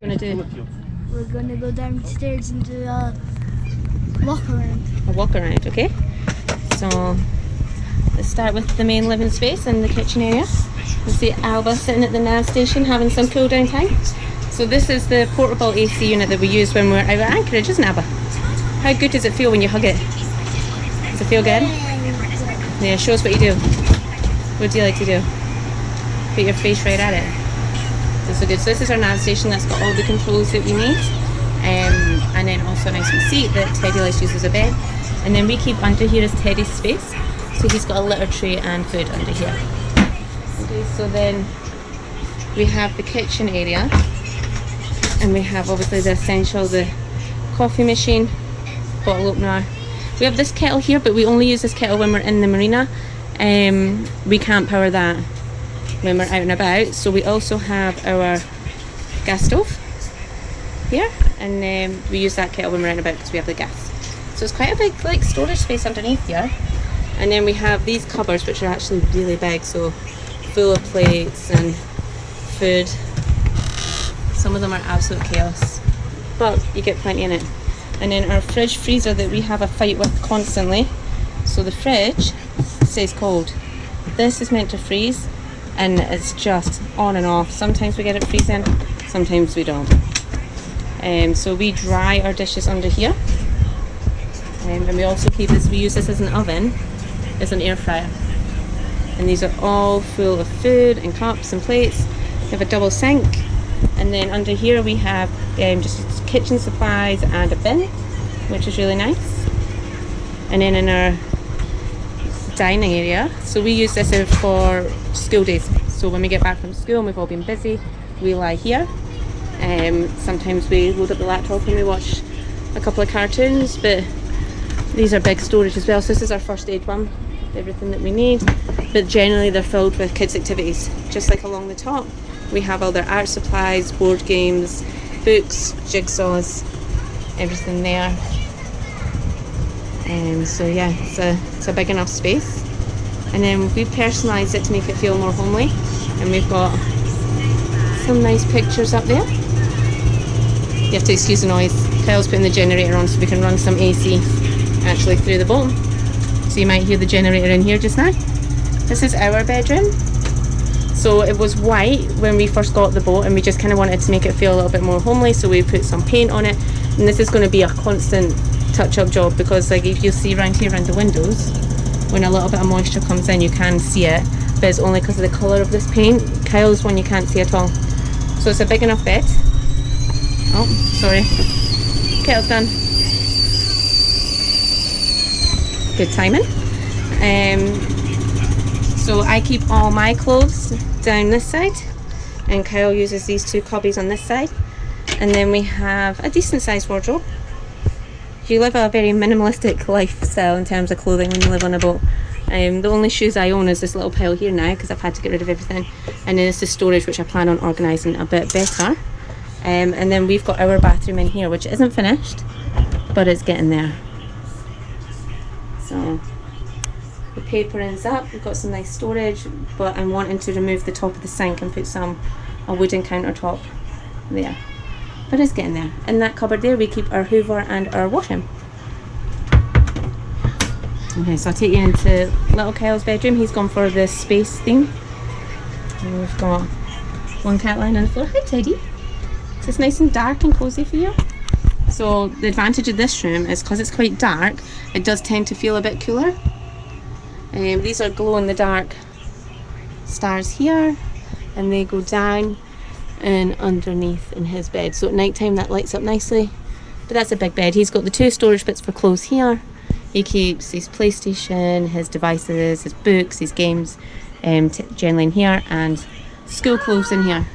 What are you gonna do? We're gonna go downstairs and do a walk around. A walk around, okay? So let's start with the main living space and the kitchen area. We'll see Alba sitting at the nav station having some cool down time. So this is the portable AC unit that we use when we're out at Anchorage, isn't it, Alba? How good does it feel when you hug it? Does it feel good? Yeah, show us what you do. What do you like to do? Put your face right at it. That's so good. So this is our nav station that's got all the controls that we need. And then also a nice wee seat that Teddy likes to use as a bed. And then we keep under here is Teddy's space. So he's got a litter tray and food under here. Okay, so then we have the kitchen area. And we have obviously the essential, the coffee machine, bottle opener. We have this kettle here, but we only use this kettle when we're in the marina. We can't power that when we're out and about. So we also have our gas stove here, and we use that kettle when we're out and about because we have the gas. So it's quite a big like storage space underneath here. And then we have these cupboards, which are actually really big, so full of plates and food. Some of them are absolute chaos, but you get plenty in it. And then our fridge freezer that we have a fight with constantly. So the fridge stays cold. This is meant to freeze, and it's just on and off. Sometimes we get it freezing, sometimes we don't. So we dry our dishes under here. And we also keep this, we use this as an oven, as an air fryer. And these are all full of food and cups and plates. We have a double sink. And then under here we have just kitchen supplies and a bin, which is really nice. And then in our dining area, so we use this for school days. So when we get back from school and we've all been busy, we lie here. Sometimes we load up the laptop and we watch a couple of cartoons, but these are big storage as well. So this is our first aid one, everything that we need. But generally they're filled with kids' activities. Just like along the top, we have all their art supplies, board games, books, jigsaws, everything there. So yeah, it's a big enough space. And then we've personalised it to make it feel more homely. And we've got some nice pictures up there. You have to excuse the noise. Kyle's putting the generator on so we can run some AC actually through the boat. So you might hear the generator in here just now. This is our bedroom. So it was white when we first got the boat, and we just kind of wanted to make it feel a little bit more homely, so we put some paint on it. And this is going to be a constant touch-up job, because like if you see around here around the windows, when a little bit of moisture comes in you can see it, but it's only because of the colour of this paint. Kyle's one you can't see at all. So it's a big enough bed. Oh, sorry. Kettle's done. Good timing. So I keep all my clothes down this side, and Kyle uses these two cubbies on this side. And then we have a decent sized wardrobe. You live a very minimalistic lifestyle in terms of clothing when you live on a boat. The only shoes I own is this little pile here now, because I've had to get rid of everything. And then this is storage, which I plan on organising a bit better. And then we've got our bathroom in here, which isn't finished, but it's getting there. So the paper ends up, we've got some nice storage, but I'm wanting to remove the top of the sink and put a wooden countertop there. But it's getting there. In that cupboard there we keep our hoover and our washing. Okay, so I'll take you into little Kyle's bedroom. He's gone for the space theme. And we've got one cat lying on the floor. Hi Teddy. So it's nice and dark and cosy for you. So the advantage of this room is because it's quite dark, it does tend to feel a bit cooler. These are glow in the dark stars here, and they go down and underneath in his bed. So at night time that lights up nicely. But that's a big bed. He's got the two storage bits for clothes here. He keeps his PlayStation, his devices, his books, his games generally in here, and school clothes in here.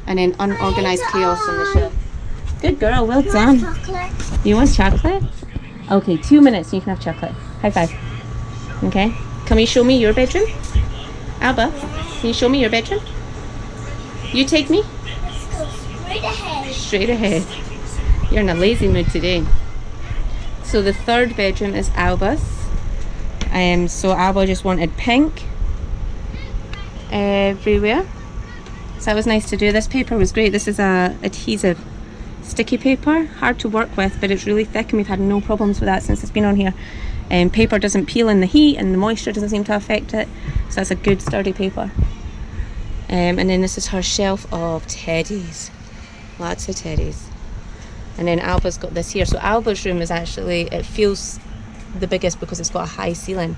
And then unorganised chaos on the shelf. Good girl, well done. You want chocolate? Okay, 2 minutes and you can have chocolate. High five. Okay. Can you show me your bedroom? Alba, can you show me your bedroom? You take me? Straight ahead. Straight ahead. You're in a lazy mood today. So the third bedroom is Alba's. So Alba just wanted pink everywhere. So that was nice to do. This paper was great. This is a adhesive sticky paper, hard to work with, but it's really thick and we've had no problems with that since it's been on here. Paper doesn't peel in the heat and the moisture doesn't seem to affect it, so that's a good sturdy paper. And then this is her shelf of teddies, lots of teddies. And then Alba's got this here. So Alba's room is actually, it feels the biggest because it's got a high ceiling,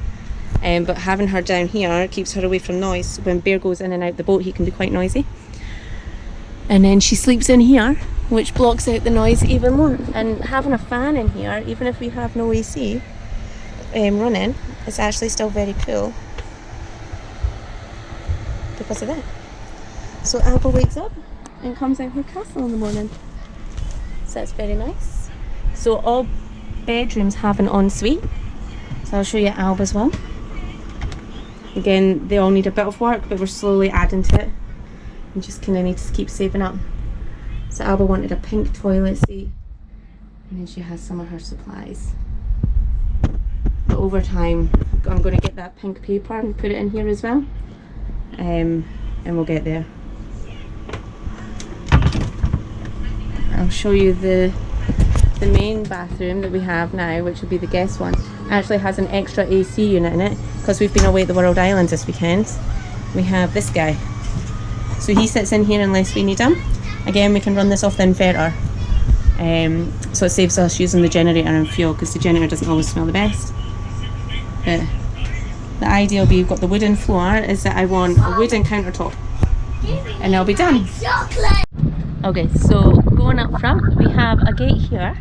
but having her down here keeps her away from noise. When Bear goes in and out the boat, he can be quite noisy. And then she sleeps in here, which blocks out the noise even more. And having a fan in here, even if we have no AC running, it's actually still very cool because of that. So Alba wakes up and comes out her castle in the morning. So that's very nice. So all bedrooms have an ensuite. So I'll show you Alba's one. Again, they all need a bit of work, but we're slowly adding to it. And just kind of need to keep saving up. So Alba wanted a pink toilet seat, and then she has some of her supplies. But over time, I'm going to get that pink paper and put it in here as well, and we'll get there. I'll show you the main bathroom that we have now, which will be the guest one. It actually has an extra AC unit in it because we've been away at the World Islands this weekend. We have this guy. So he sits in here unless we need him. Again, we can run this off the inverter. So it saves us using the generator and fuel because the generator doesn't always smell the best. But the idea will be, we've got the wooden floor, is that I want a wooden countertop. And I'll be done. Okay, so going up front, we have a gate here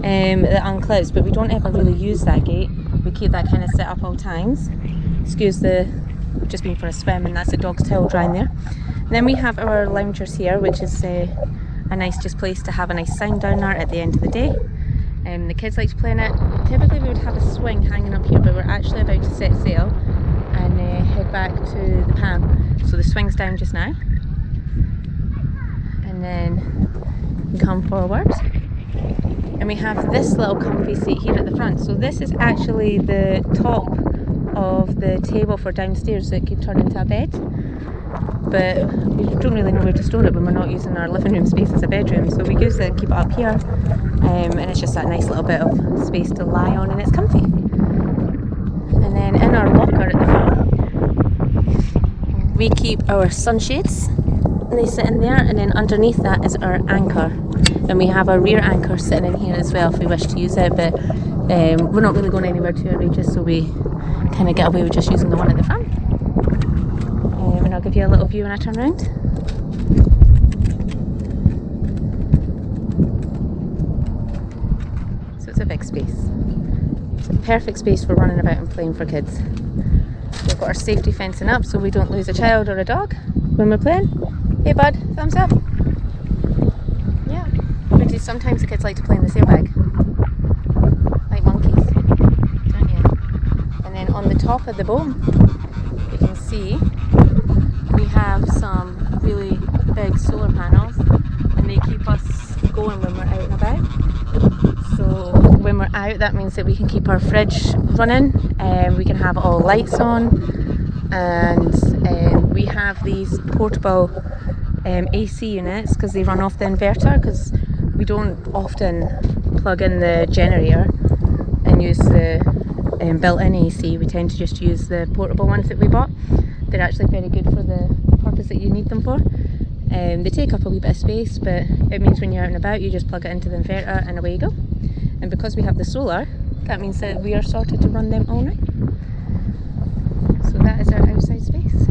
that unclips, but we don't ever really use that gate. We keep that kind of set up all times. Excuse the, we've just been for a swim and that's the dog's tail drying there. And then we have our loungers here, which is a nice just place to have a nice sound down there at the end of the day. The kids like to play in it. Typically we would have a swing hanging up here, but we're actually about to set sail and head back to the Palm. So the swing's down just now. And then we come forward. And we have this little comfy seat here at the front. So this is actually the top of the table for downstairs, so it could turn into a bed. But we don't really know where to store it when we're not using our living room space as a bedroom, so we use it, keep it up here, and it's just that nice little bit of space to lie on and it's comfy. And then in our locker at the front, we keep our sunshades, and they sit in there, and then underneath that is our anchor. And we have a rear anchor sitting in here as well if we wish to use it, but we're not really going anywhere too outrageous, so we kind of get away with just using the one at the front. And I'll give you a little view when I turn around. So it's a big space. It's a perfect space for running about and playing for kids. We've got our safety fencing up so we don't lose a child or a dog when we're playing. Hey bud, thumbs up. Yeah. Sometimes the kids like to play in the sailbag. Like monkeys, don't you? And then on the top of the boat, you can see we have some really big solar panels, and they keep us going when we're out and about. So when we're out, that means that we can keep our fridge running, and we can have all lights on, and we have these portable AC units because they run off the inverter, because we don't often plug in the generator and use the built-in AC. We tend to just use the portable ones that we bought. They're actually very good for the purpose that you need them for. They take up a wee bit of space, but it means when you're out and about you just plug it into the inverter and away you go. And because we have the solar, that means that we are sorted to run them all night. So that is our outside space.